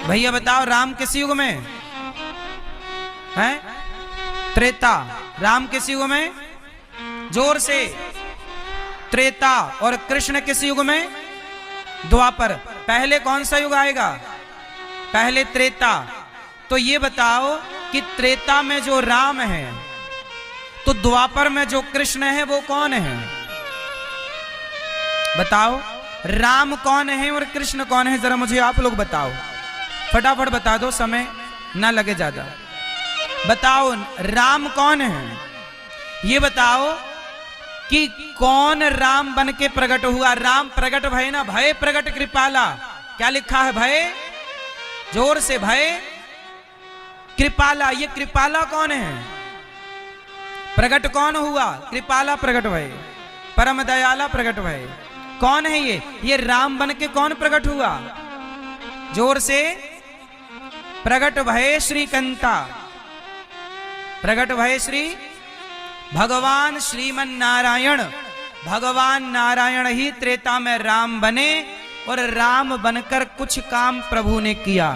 भैया बताओ राम किस युग में है? त्रेता। राम किस युग में? जोर से। त्रेता। और कृष्ण किस युग में? द्वापर। पहले कौन सा युग आएगा? पहले त्रेता। तो ये बताओ कि त्रेता में जो राम है तो द्वापर में जो कृष्ण है वो कौन है? बताओ राम कौन है और कृष्ण कौन है? जरा मुझे आप लोग बताओ, फटाफट बता दो, समय ना लगे ज्यादा। बताओ राम कौन है? ये बताओ कि कौन राम बन के प्रकट हुआ? राम प्रकट भय ना, भय प्रकट कृपाला। क्या लिखा है? भय, जोर से, भय कृपाला। ये कृपाला कौन है? प्रकट कौन हुआ? कृपाला प्रकट भय, परम दयाला प्रकट भय। कौन है ये? ये राम बन के कौन प्रकट हुआ? जोर से, प्रकट भय श्रीकंता। प्रकट भय श्री भगवान श्रीमन नारायण। भगवान नारायण ही त्रेता में राम बने और राम बनकर कुछ काम प्रभु ने किया।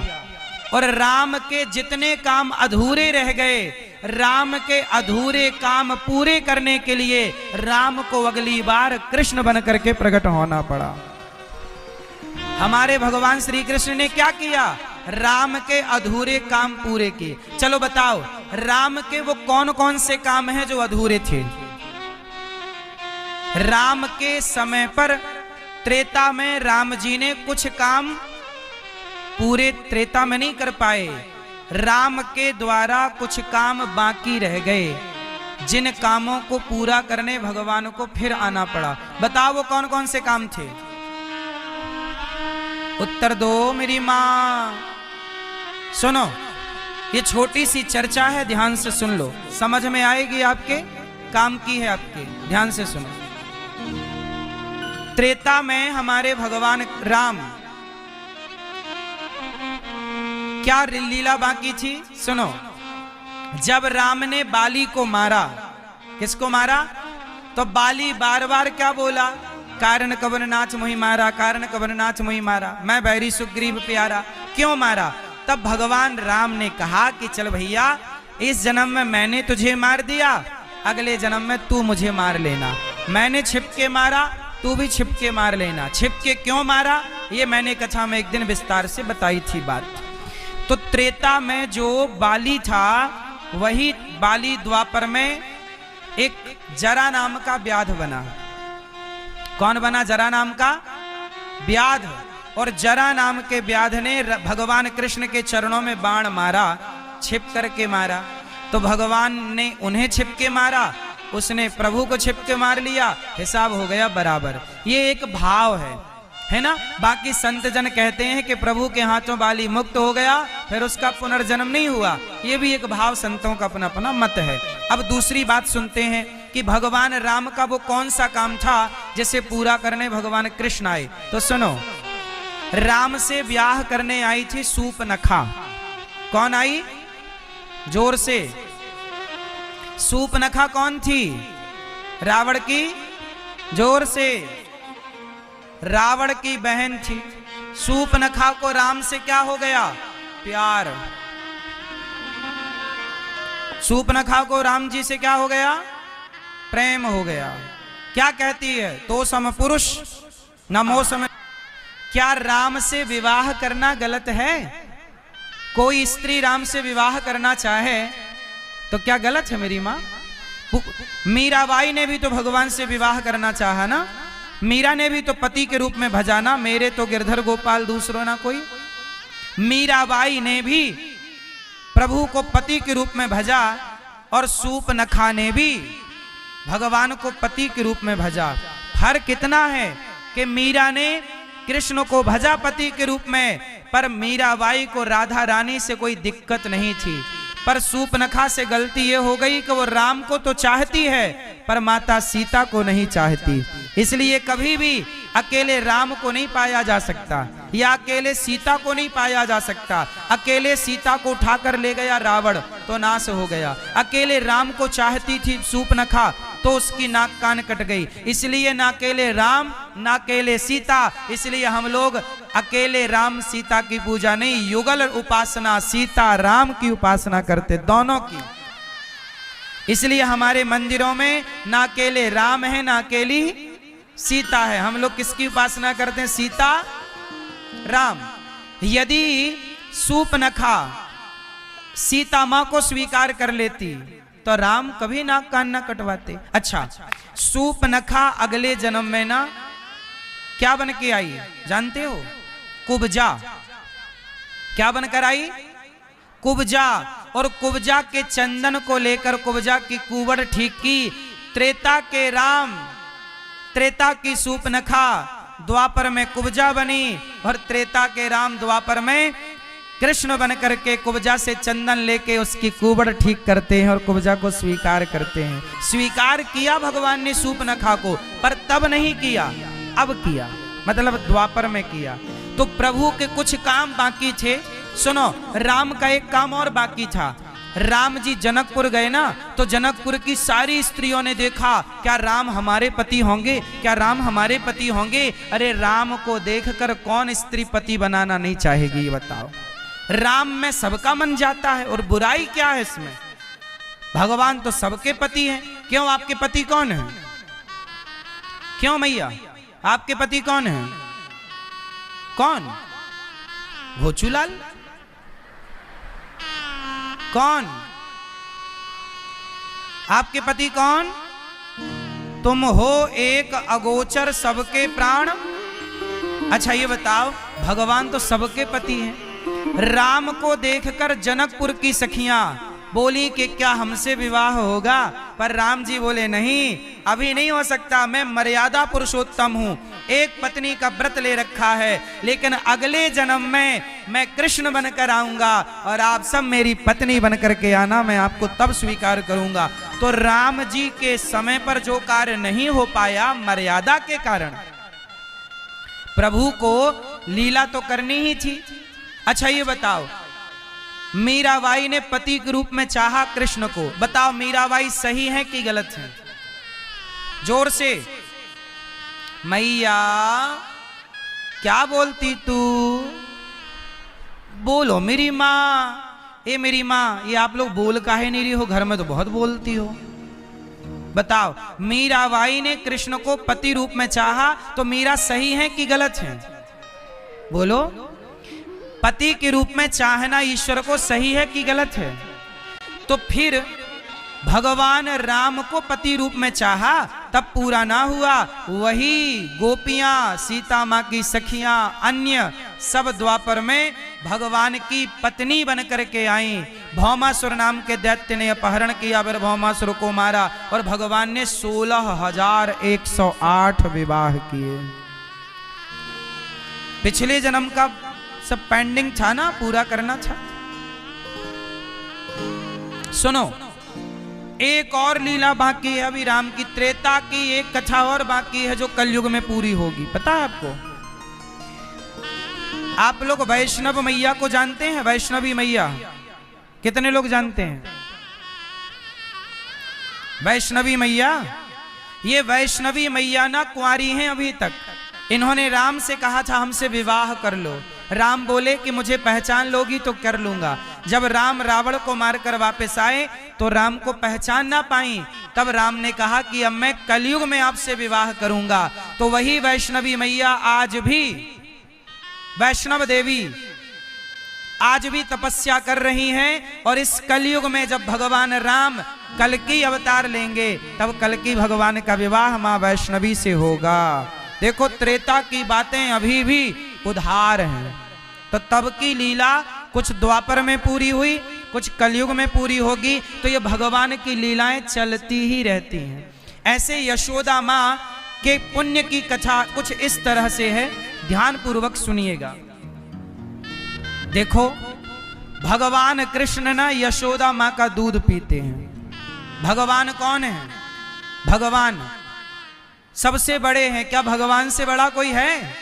और राम के जितने काम अधूरे रह गए, राम के अधूरे काम पूरे करने के लिए राम को अगली बार कृष्ण बनकर के प्रकट होना पड़ा। हमारे भगवान श्री कृष्ण ने क्या किया? राम के अधूरे काम पूरे किए। चलो बताओ राम के वो कौन कौन से काम हैं जो अधूरे थे? राम के समय पर त्रेता में राम जी ने कुछ काम पूरे त्रेता में नहीं कर पाए। राम के द्वारा कुछ काम बाकी रह गए, जिन कामों को पूरा करने भगवान को फिर आना पड़ा। बताओ वो कौन कौन से काम थे? उत्तर दो मेरी मां। सुनो, ये छोटी सी चर्चा है, ध्यान से सुन लो, समझ में आएगी आपके, काम की है आपके। ध्यान से सुनो। त्रेता में हमारे भगवान राम क्या लीला बाकी थी? सुनो, जब राम ने बाली को मारा, किसको मारा? तो बाली बार बार क्या बोला? कारण कवन नाच मोहि मारा, कारण कवन नाच मोहि मारा, मैं बैरी सुग्रीव प्यारा। क्यों मारा? तब भगवान राम ने कहा कि चल भैया, इस जन्म में मैंने तुझे मार दिया, अगले जन्म में तू मुझे मार लेना। मैंने छिपके मारा, तू भी छिपके मार लेना। छिपके क्यों मारा ये मैंने कथा में एक दिन विस्तार से बताई थी बात। तो त्रेता में जो बाली था वही बाली द्वापर में एक जरा नाम का व्याध बना। कौन बना? जरा नाम का व्याध। और जरा नाम के व्याध ने भगवान कृष्ण के चरणों में बाण मारा, छिप करके मारा। तो भगवान ने उन्हें छिपके मारा, उसने प्रभु को छिपके मार लिया, हिसाब हो गया बराबर। ये एक भाव है ना। बाकी संत जन कहते हैं कि प्रभु के हाथों बाली मुक्त हो गया, फिर उसका पुनर्जन्म नहीं हुआ। ये भी एक भाव संतों का अपना अपना मत है। अब दूसरी बात सुनते हैं कि भगवान राम का वो कौन सा काम था जिसे पूरा करने भगवान कृष्ण आए। तो सुनो, राम से ब्याह करने आई थी सूपनखा। कौन आई? जोर से। सूपनखा कौन थी? रावण की, जोर से, रावण की बहन थी। सूपनखा को राम से क्या हो गया? प्यार। सूपनखा को राम जी से क्या हो गया? प्रेम हो गया। क्या कहती है? तो सम पुरुष नमो सम। क्या राम से विवाह करना गलत है? कोई स्त्री राम से विवाह करना चाहे तो क्या गलत है मेरी माँ? मीराबाई ने भी तो भगवान से विवाह करना चाहा ना। मीरा ने भी तो पति के रूप में भजा ना, मेरे तो गिरधर गोपाल दूसरो ना कोई। मीराबाई ने भी प्रभु को पति के रूप में भजा और सूपनखा ने भी भगवान को पति के रूप में भजा। फर्क कितना है कि मीरा ने कृष्ण को भजा पति के रूप में, पर मीराबाई को राधा रानी से कोई दिक्कत नहीं थी। पर सूपनखा से गलती ये हो गई कि वो राम को तो चाहती है पर माता सीता को नहीं चाहती। इसलिए कभी भी अकेले राम को नहीं पाया जा सकता या अकेले सीता को नहीं पाया जा सकता। अकेले सीता को उठाकर ले गया रावण तो नाश हो गया। अकेले राम को चाहती थी सूपनखा तो उसकी नाक कान कट गई। इसलिए ना अकेले राम ना अकेले सीता, इसलिए हम लोग अकेले राम सीता की पूजा नहीं, युगल उपासना, सीता राम की उपासना करते, दोनों की। इसलिए हमारे मंदिरों में ना अकेले राम है ना अकेली सीता है। हम लोग किसकी उपासना करते हैं? सीता राम। यदि सूपनखा सीता मां को स्वीकार कर लेती तो राम कभी नाक कान ना कटवाते। अच्छा, सूपनखा अगले जन्म में ना क्या बन के आई जानते हो? कुब्जा। क्या बनकर आई? कुब्जा। और कुब्जा के चंदन को लेकर कुब्जा की कुंवर ठीक की। त्रेता के राम, त्रेता की सूपनखा द्वापर में कुब्जा बनी, और त्रेता के राम द्वापर में कृष्ण बन करके कुब्जा से चंदन लेके उसकी कुंवर ठीक करते हैं और कुब्जा को स्वीकार करते हैं। स्वीकार किया भगवान ने सूपनखा को, पर तब नहीं किया, अब किया, मतलब द्वापर में किया। तो प्रभु के कुछ काम बाकी थे। सुनो, राम का एक काम और बाकी था। राम जी जनकपुर गए ना, तो जनकपुर की सारी स्त्रियों ने देखा, क्या राम हमारे पति होंगे, क्या राम हमारे पति होंगे। अरे राम को देखकर कौन स्त्री पति बनाना नहीं चाहेगी, ये बताओ। राम में सबका मन जाता है, और बुराई क्या है इसमें? भगवान तो सबके पति हैं। क्यों, आपके पति कौन है? क्यों मैया, आपके पति कौन है? कौन? भोचूलाल? कौन? आपके पति कौन? तुम हो एक अगोचर सबके प्राण। अच्छा ये बताओ, भगवान तो सबके पति हैं। राम को देखकर जनकपुर की सखियां बोली कि क्या हमसे विवाह होगा? पर राम जी बोले नहीं, अभी नहीं हो सकता, मैं मर्यादा पुरुषोत्तम हूं, एक पत्नी का व्रत ले रखा है, लेकिन अगले जन्म में मैं कृष्ण बनकर आऊंगा और आप सब मेरी पत्नी बनकर के आना, मैं आपको तब स्वीकार करूंगा। तो राम जी के समय पर जो कार्य नहीं हो पाया मर्यादा के कारण, प्रभु को लीला तो करनी ही थी। अच्छा ये बताओ, मीराबाई ने पति के रूप में चाहा कृष्ण को, बताओ मीराबाई सही है कि गलत है? जोर से। मैया क्या बोलती तू? बोलो मेरी माँ। ए मेरी माँ, ये आप लोग बोल काहे नहीं रही हो? घर में तो बहुत बोलती हो। बताओ, मीराबाई ने कृष्ण को पति रूप में चाहा, तो मीरा सही है कि गलत है? बोलो। पति के रूप में चाहना ईश्वर को सही है कि गलत है? तो फिर भगवान राम को पति रूप में चाहा, तब पूरा ना हुआ। वही गोपियां, सीता मां की सखियां, अन्य सब द्वापर में भगवान की पत्नी बन करके आई। भौमासुर नाम के दैत्य ने अपहरण किया, फिर भौमासुर को मारा, और भगवान ने 16,108 विवाह किए। पिछले जन्म का सब पेंडिंग था ना, पूरा करना था। सुनो, एक और लीला बाकी है अभी राम की। त्रेता की एक कथा और बाकी है जो कलयुग में पूरी होगी। पता है आपको? आप लोग वैष्णव मैया को जानते हैं? वैष्णवी मैया कितने लोग जानते हैं? वैष्णवी मैया, ये वैष्णवी मैया ना कुंवारी हैं अभी तक। इन्होंने राम से कहा था हमसे विवाह कर लो। राम बोले कि मुझे पहचान लोगी तो कर लूंगा। जब राम रावण को मारकर वापस आए तो राम को पहचान ना पाई, तब राम ने कहा कि अब मैं कलयुग में आपसे विवाह करूंगा। तो वही वैष्णवी मैया आज भी, वैष्णव देवी आज भी तपस्या कर रही हैं। और इस कलयुग में जब भगवान राम कल्कि अवतार लेंगे, तब कल्कि भगवान का विवाह मां वैष्णवी से होगा। देखो, त्रेता की बातें अभी भी उधार हैं। तो तब की लीला कुछ द्वापर में पूरी हुई, कुछ कलयुग में पूरी होगी। तो ये भगवान की लीलाएं चलती ही रहती हैं। ऐसे यशोदा मां के पुण्य की कथा कुछ इस तरह से है, ध्यान पूर्वक सुनिएगा। देखो, भगवान कृष्ण ना यशोदा मां का दूध पीते हैं। भगवान कौन है? भगवान सबसे बड़े हैं। क्या भगवान से बड़ा कोई है?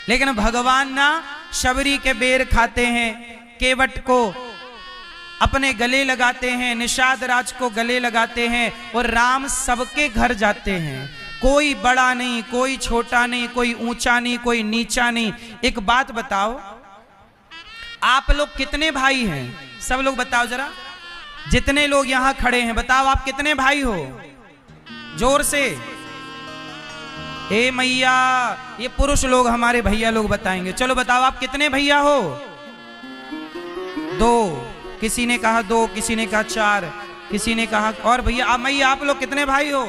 लेकिन भगवान ना शबरी के बेर खाते हैं, केवट को अपने गले लगाते हैं, निषाद राज को गले लगाते हैं, और राम सबके घर जाते हैं। कोई बड़ा नहीं, कोई छोटा नहीं, कोई ऊंचा नहीं, कोई नीचा नहीं। एक बात बताओ, आप लोग कितने भाई हैं? सब लोग बताओ जरा, जितने लोग यहां खड़े हैं बताओ आप कितने भाई हो? जोर से। ए मैया, ये पुरुष लोग हमारे भैया लोग बताएंगे। चलो बताओ आप कितने भैया हो? 2, किसी ने कहा 2, किसी ने कहा 4, किसी ने कहा। और भैया आप मैया आप लोग कितने भाई हो?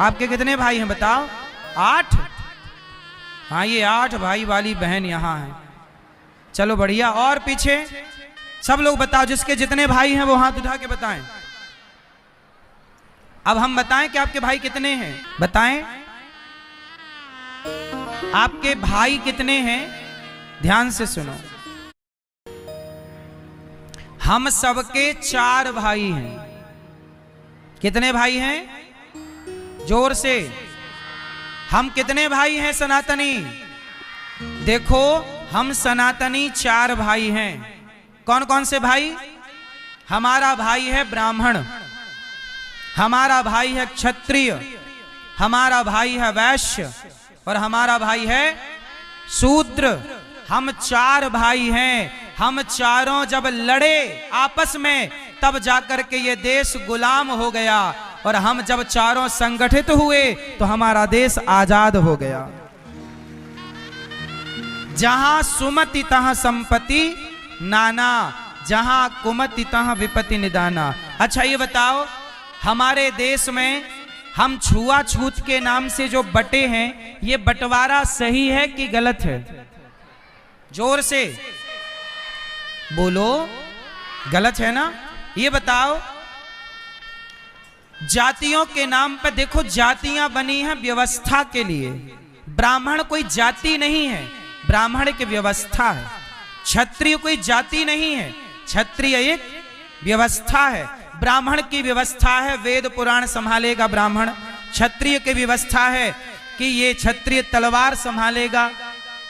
आपके कितने भाई हैं बताओ? 8। हाँ, ये 8 भाई वाली बहन यहां है। चलो बढ़िया। और पीछे सब लोग बताओ, जिसके जितने भाई हैं वो हाथ उठा के बताएं। अब हम बताएं कि आपके भाई कितने हैं? बताएं आपके भाई कितने हैं? ध्यान से सुनो। हम सबके 4 भाई हैं। कितने भाई हैं? जोर से। हम कितने भाई हैं सनातनी? देखो, हम सनातनी 4 भाई हैं। कौन कौन से भाई? हमारा भाई है ब्राह्मण, हमारा भाई है क्षत्रिय, हमारा भाई है वैश्य और हमारा भाई है शूद्र। हम 4 भाई हैं। हम चारों जब लड़े आपस में, तब जाकर के ये देश गुलाम हो गया। और हम जब चारों संगठित हुए तो हमारा देश आजाद हो गया। जहां सुमति तहां संपत्ति नाना, जहां कुमति तहां विपत्ति निदाना। अच्छा ये बताओ, हमारे देश में हम छुआछूत के नाम से जो बटे हैं, ये बंटवारा सही है कि गलत है? जोर से बोलो। गलत है ना? ये बताओ। जातियों के नाम पर देखो, जातियां बनी हैं व्यवस्था के लिए। ब्राह्मण कोई जाति नहीं है, ब्राह्मण की व्यवस्था है। क्षत्रिय कोई जाति नहीं है, क्षत्रिय एक व्यवस्था है। ब्राह्मण की व्यवस्था है वेद पुराण संभालेगा ब्राह्मण। क्षत्रिय की व्यवस्था है कि ये क्षत्रिय तलवार संभालेगा।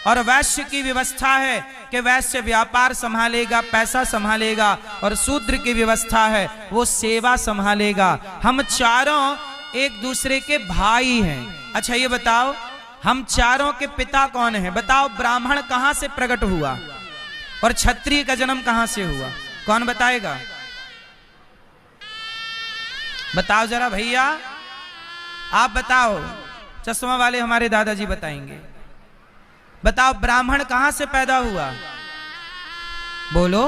और वैश्य की व्यवस्था है कि वैश्य व्यापार संभालेगा, पैसा संभालेगा। और शूद्र की व्यवस्था है वो सेवा संभालेगा। हम चारों एक दूसरे के भाई हैं। अच्छा ये बताओ, हम चारों के पिता कौन हैं? बताओ, ब्राह्मण कहां से प्रकट हुआ और क्षत्रिय का जन्म कहां से हुआ? कौन बताएगा? बताओ जरा भैया, आप बताओ। चश्मा वाले हमारे दादाजी बताएंगे। बताओ, ब्राह्मण कहां से पैदा हुआ? बोलो,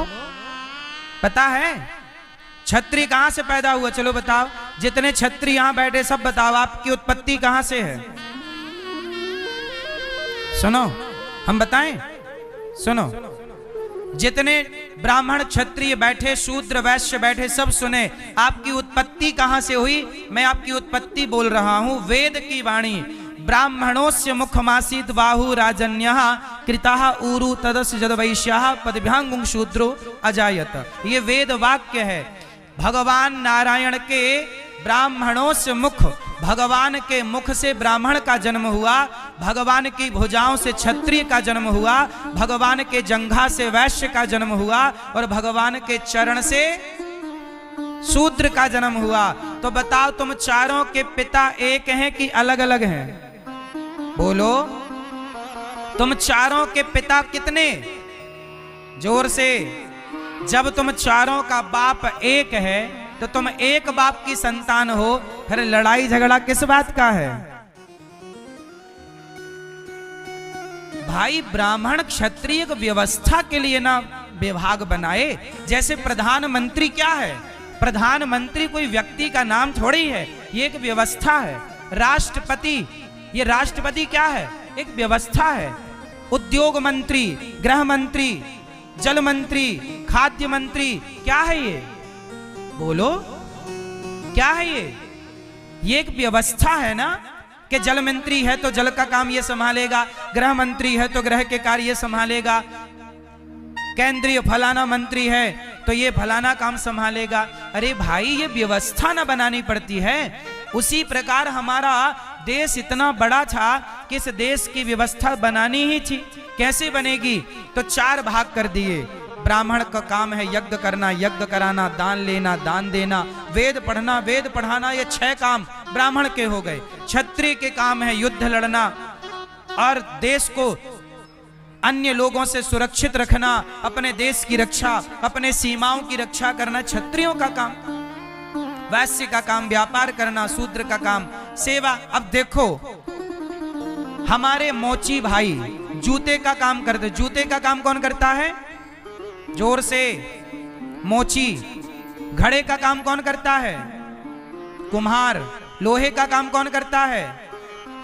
पता है? क्षत्रिय कहां से पैदा हुआ? चलो बताओ। जितने क्षत्रिय यहां बैठे सब बताओ, आपकी उत्पत्ति कहां से है? सुनो, हम बताएं? सुनो, जितने ब्राह्मण क्षत्रिय बैठे, शूद्र वैश्य बैठे, सब सुने। आपकी उत्पत्ति कहां से हुई? मैं आपकी उत्पत्ति बोल रहा हूं। वेद की वाणी, ब्राह्मणोस्य मुखमासीत बाहु राजन्यः कृताः ऊरु तदस्य जदवैश्याः पदभ्यांगुं शूद्रो अजायत। ये वेद वाक्य है। भगवान नारायण के ब्राह्मणों से मुख, भगवान के मुख से ब्राह्मण का जन्म हुआ, भगवान की भुजाओं से क्षत्रिय का जन्म हुआ, भगवान के जंघा से वैश्य का जन्म हुआ और भगवान के चरण से शूद्र का जन्म हुआ। तो बताओ, तुम चारों के पिता एक हैं कि अलग अलग हैं? बोलो, तुम चारों के पिता कितने? जोर से। जब तुम चारों का बाप एक है तो तुम एक बाप की संतान हो, फिर लड़ाई झगड़ा किस बात का है? भाई, ब्राह्मण क्षत्रिय व्यवस्था के लिए ना विभाग बनाए। जैसे प्रधानमंत्री क्या है? प्रधानमंत्री कोई व्यक्ति का नाम थोड़ी है, ये एक व्यवस्था है। राष्ट्रपति, ये राष्ट्रपति क्या है? एक व्यवस्था है। उद्योग मंत्री, गृह मंत्री, जल मंत्री, खाद्य मंत्री, क्या है ये? बोलो, क्या है ये? ये एक व्यवस्था है ना, कि जल मंत्री है तो जल का काम ये संभालेगा, गृह मंत्री है तो गृह के कार्य ये संभालेगा, केंद्रीय फलाना मंत्री है तो ये फलाना काम संभालेगा। अरे भाई, ये व्यवस्था ना बनानी पड़ती है? उसी प्रकार हमारा देश इतना बड़ा था कि इस देश की व्यवस्था बनानी ही थी। कैसे बनेगी? तो 4 भाग कर दिए। ब्राह्मण का काम है यज्ञ करना, यज्ञ कराना, दान लेना, दान देना, वेद पढ़ना, वेद पढ़ाना। ये 6 काम ब्राह्मण के हो गए। क्षत्रिय के काम है युद्ध लड़ना और देश को अन्य लोगों से सुरक्षित रखना, अपने देश की रक्षा, अपने सीमाओं की रक्षा करना क्षत्रियों का काम। वैश्य का काम व्यापार करना, शूद्र का काम सेवा। अब देखो हमारे मोची भाई जूते का काम करते। जूते का काम कौन करता है? जोर से मोची। घड़े का काम कौन करता है? कुम्हार। लोहे का काम कौन करता है?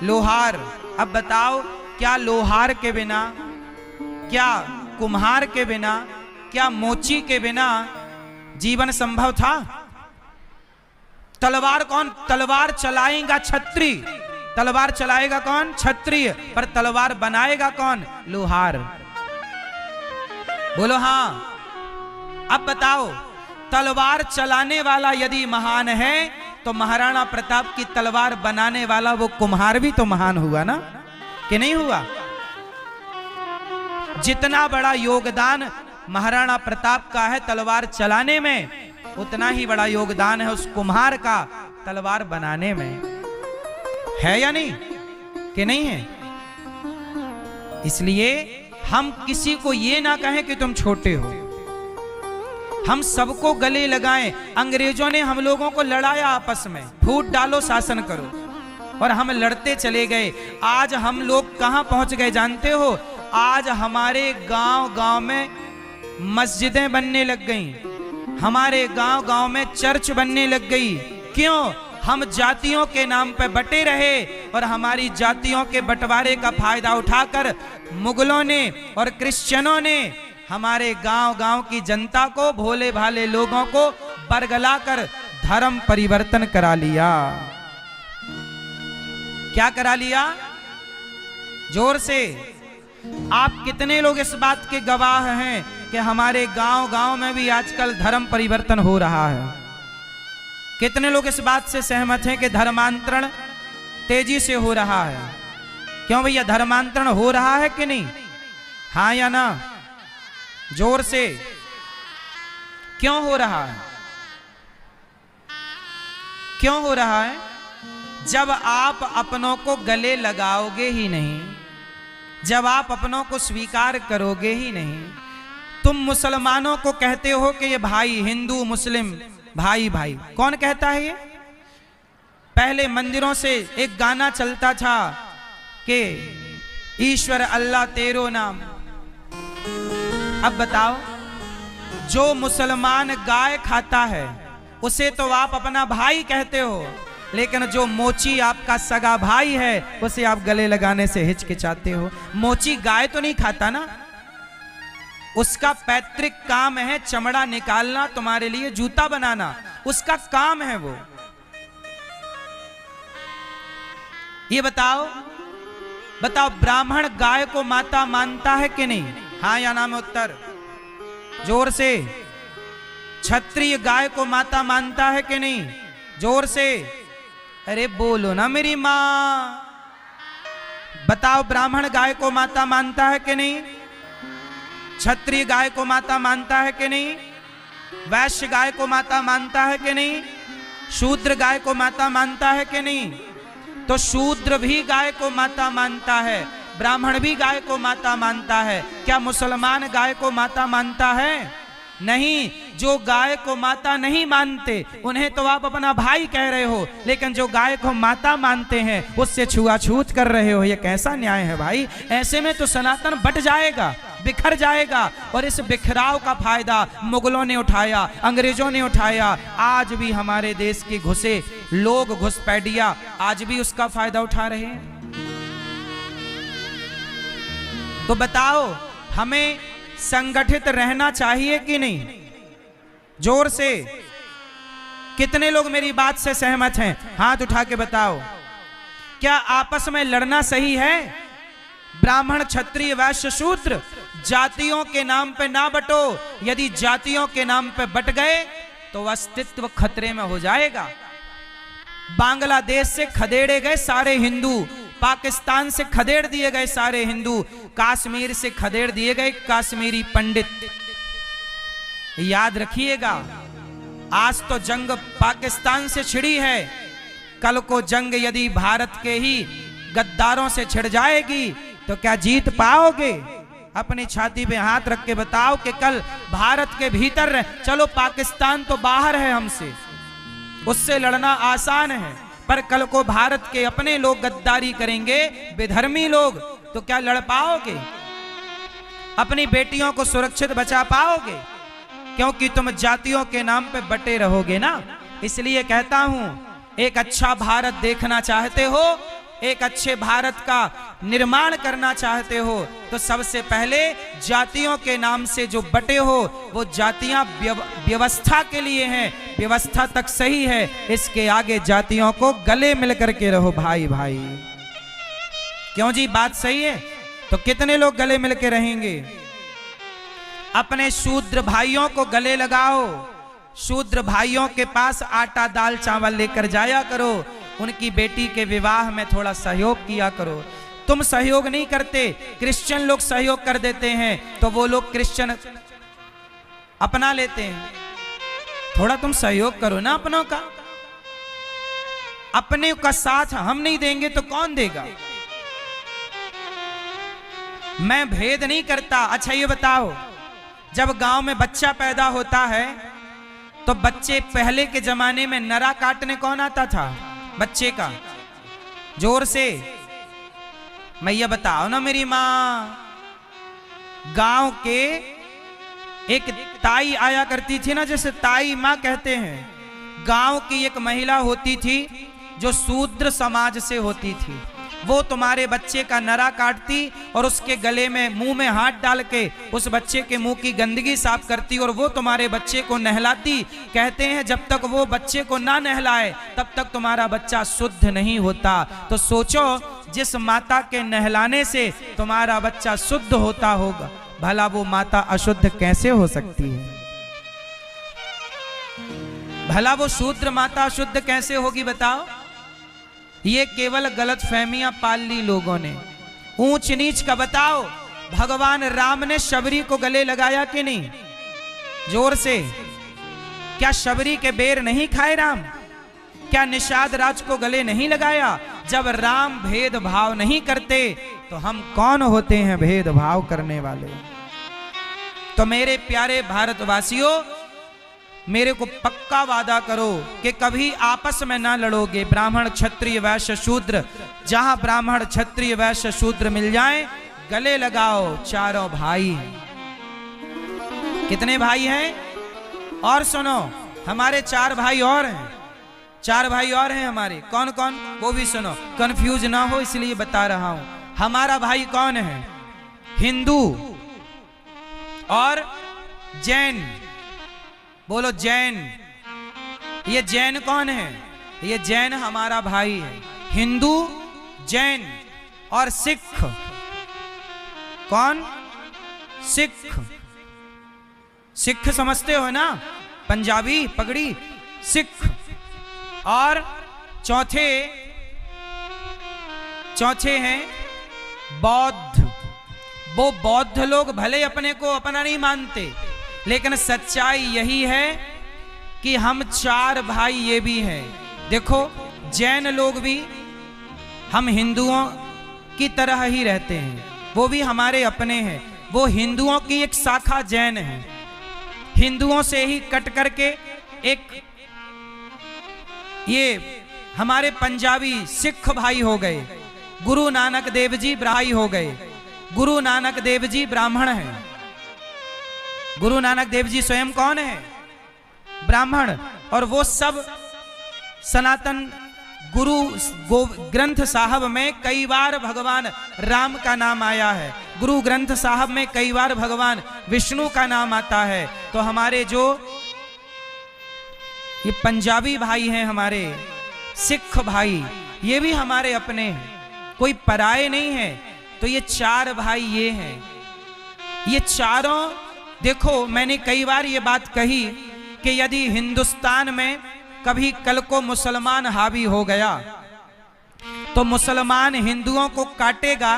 लोहार। अब बताओ क्या लोहार के बिना, क्या कुम्हार के बिना, क्या मोची के बिना जीवन संभव था? तलवार कौन? तलवार चलाएगा क्षत्रिय। तलवार चलाएगा कौन? क्षत्रिय। पर तलवार बनाएगा कौन? लोहार। बोलो हाँ। अब बताओ तलवार चलाने वाला यदि महान है तो महाराणा प्रताप की तलवार बनाने वाला वो कुम्हार भी तो महान हुआ ना, कि नहीं हुआ? जितना बड़ा योगदान महाराणा प्रताप का है तलवार चलाने में, उतना ही बड़ा योगदान है उस कुम्हार का तलवार बनाने में। है या नहीं? कि नहीं है? इसलिए हम किसी को ये ना कहें कि तुम छोटे हो, हम सबको गले लगाएं। अंग्रेजों ने हम लोगों को लड़ाया आपस में, फूट डालो शासन करो, और हम लड़ते चले गए। आज हम लोग कहां पहुंच गए जानते हो? आज हमारे गांव गांव में मस्जिदें बनने लग गई, हमारे गांव गांव में चर्च बनने लग गई। क्यों? हम जातियों के नाम पे बटे रहे और हमारी जातियों के बंटवारे का फायदा उठाकर मुगलों ने और क्रिश्चियनों ने हमारे गांव गांव की जनता को, भोले भाले लोगों को बरगलाकर धर्म परिवर्तन करा लिया। क्या करा लिया? जोर से। आप कितने लोग इस बात के गवाह हैं कि हमारे गांव गांव में भी आजकल धर्म परिवर्तन हो रहा है? कितने लोग इस बात से सहमत हैं कि धर्मांतरण तेजी से हो रहा है? क्यों भैया, धर्मांतरण हो रहा है कि नहीं? हाँ या ना? जोर से। क्यों हो रहा है? क्यों हो रहा है? जब आप अपनों को गले लगाओगे ही नहीं, जब आप अपनों को स्वीकार करोगे ही नहीं, तुम मुसलमानों को कहते हो कि ये भाई, हिंदू मुस्लिम भाई भाई। कौन कहता है ये? पहले मंदिरों से एक गाना चलता था कि ईश्वर अल्लाह तेरो नाम। अब बताओ, जो मुसलमान गाय खाता है उसे तो आप अपना भाई कहते हो, लेकिन जो मोची आपका सगा भाई है उसे आप गले लगाने से हिचकिचाते हो। मोची गाय तो नहीं खाता ना, उसका पैतृक काम है चमड़ा निकालना, तुम्हारे लिए जूता बनाना, उसका काम है वो। ये बताओ बताओ, ब्राह्मण गाय को माता मानता है कि नहीं? हाँ या ना में उत्तर जोर से। क्षत्रिय गाय को माता मानता है कि नहीं? जोर से। अरे बोलो ना मेरी मां। बताओ, ब्राह्मण गाय को माता मानता है कि नहीं? क्षत्रिय गाय को माता मानता है कि नहीं? वैश्य गाय को माता मानता है कि नहीं? शूद्र गाय को माता मानता है कि नहीं? तो शूद्र भी गाय को माता मानता है, ब्राह्मण भी गाय को माता मानता है। क्या मुसलमान गाय को माता मानता है? नहीं। जो गाय को माता नहीं मानते उन्हें तो आप अपना भाई कह रहे हो, लेकिन जो गाय को माता मानते हैं उससे छुआछूत कर रहे हो। ये कैसा न्याय है भाई? ऐसे में तो सनातन बट जाएगा, बिखर जाएगा। और इस बिखराव का फायदा मुगलों ने उठाया, अंग्रेजों ने उठाया। आज भी हमारे देश के घुसे लोग, घुसपैठिया, आज भी उसका फायदा उठा रहे हैं। तो बताओ, हमें संगठित रहना चाहिए कि नहीं? जोर से। कितने लोग मेरी बात से सहमत हैं? हाथ उठा के बताओ। क्या आपस में लड़ना सही है? ब्राह्मण, क्षत्रिय, वैश्य, शूद्र जातियों के नाम पे ना बटो। यदि जातियों के नाम पे बट गए तो अस्तित्व खतरे में हो जाएगा। बांग्लादेश से खदेड़े गए सारे हिंदू, पाकिस्तान से खदेड़ दिए गए सारे हिंदू, कश्मीर से खदेड़ दिए गए कश्मीरी पंडित। याद रखिएगा, आज तो जंग पाकिस्तान से छिड़ी है, कल को जंग यदि भारत के ही गद्दारों से छिड़ जाएगी तो क्या जीत पाओगे? अपनी छाती पे हाथ रख के बताओ कि कल भारत के भीतर, चलो पाकिस्तान तो बाहर है हमसे, उससे लड़ना आसान है, पर कल को भारत के अपने लोग गद्दारी करेंगे, विधर्मी लोग, तो क्या लड़ पाओगे? अपनी बेटियों को सुरक्षित बचा पाओगे? क्योंकि तुम जातियों के नाम पे बटे रहोगे ना। इसलिए कहता हूं, एक अच्छा भारत देखना चाहते हो, एक अच्छे भारत का निर्माण करना चाहते हो, तो सबसे पहले जातियों के नाम से जो बटे हो वो जातियां व्यवस्था के लिए हैं, व्यवस्था तक सही है, इसके आगे जातियों को गले मिल करके रहो भाई भाई। क्यों जी, बात सही है? तो कितने लोग गले मिल के रहेंगे? अपने शूद्र भाइयों को गले लगाओ, शूद्र भाइयों के पास आटा दाल चावल लेकर जाया करो, उनकी बेटी के विवाह में थोड़ा सहयोग किया करो। तुम सहयोग नहीं करते, क्रिश्चियन लोग सहयोग कर देते हैं तो वो लोग क्रिश्चियन अपना लेते हैं। थोड़ा तुम सहयोग करो ना अपनों का। अपने का साथ हम नहीं देंगे तो कौन देगा? मैं भेद नहीं करता। अच्छा ये बताओ, जब गांव में बच्चा पैदा होता है तो बच्चे, पहले के जमाने में नरा काटने कौन आता था बच्चे का? जोर से मैया बताओ ना मेरी माँ। गांव के एक ताई आया करती थी ना, जैसे ताई माँ कहते हैं। गांव की एक महिला होती थी जो शूद्र समाज से होती थी, वो तुम्हारे बच्चे का नरा काटती और उसके गले में, मुंह में हाथ डाल के उस बच्चे के मुंह की गंदगी साफ करती और वो तुम्हारे बच्चे को नहलाती। कहते हैं जब तक वो बच्चे को ना नहलाए तब तक तुम्हारा बच्चा शुद्ध नहीं होता। तो सोचो, जिस माता के नहलाने से तुम्हारा बच्चा शुद्ध होता होगा, भला वो माता अशुद्ध कैसे हो सकती है? भला वो शूद्र माता अशुद्ध कैसे होगी बताओ? ये केवल गलत फहमियां पाल ली लोगों ने। ऊंच नीच का बताओ, भगवान राम ने शबरी को गले लगाया कि नहीं? जोर से। क्या शबरी के बेर नहीं खाए राम? क्या निषाद राज को गले नहीं लगाया? जब राम भेदभाव नहीं करते तो हम कौन होते हैं भेदभाव करने वाले? तो मेरे प्यारे भारतवासियों, मेरे को पक्का वादा करो कि कभी आपस में ना लड़ोगे। ब्राह्मण क्षत्रिय वैश्य शूद्र, जहां ब्राह्मण क्षत्रिय वैश्य शूद्र मिल जाएं, गले लगाओ। चारों भाई। कितने भाई हैं? और सुनो, हमारे 4 भाई और हैं, 4 भाई और हैं हमारे। कौन कौन? वो भी सुनो, कंफ्यूज ना हो इसलिए बता रहा हूं। हमारा भाई कौन है? हिंदू और जैन। बोलो जैन। ये जैन कौन है? ये जैन हमारा भाई है। हिंदू, जैन और सिख। कौन? सिख। सिख समझते हो ना? पंजाबी पगड़ी, सिख। और चौथे हैं बौद्ध। वो बौद्ध लोग भले अपने को अपना नहीं मानते, लेकिन सच्चाई यही है कि हम 4 भाई ये भी हैं। देखो, जैन लोग भी हम हिंदुओं की तरह ही रहते हैं, वो भी हमारे अपने हैं। वो हिंदुओं की एक शाखा जैन है। हिंदुओं से ही कट करके एक ये हमारे पंजाबी सिख भाई हो गए। गुरु नानक देव जी भाई हो गए। गुरु नानक देव जी ब्राह्मण हैं। गुरु नानक देव जी स्वयं कौन है? ब्राह्मण। और वो सब सनातन गुरु ग्रंथ साहब में कई बार भगवान राम का नाम आया है। गुरु ग्रंथ साहब में कई बार भगवान विष्णु का नाम आता है। तो हमारे जो ये पंजाबी भाई हैं, हमारे सिख भाई, ये भी हमारे अपने हैं, कोई पराये नहीं है। तो ये 4 भाई ये हैं। ये चारों, देखो मैंने कई बार ये बात कही कि यदि हिंदुस्तान में कभी कल को मुसलमान हावी हो गया तो मुसलमान हिंदुओं को काटेगा,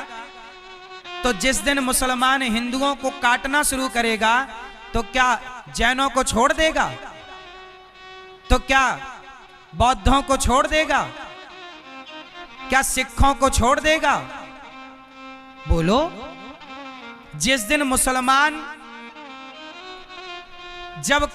तो जिस दिन मुसलमान हिंदुओं को काटना शुरू करेगा तो क्या जैनों को छोड़ देगा? तो क्या बौद्धों को छोड़ देगा? क्या सिखों को छोड़ देगा? बोलो। जिस दिन मुसलमान जब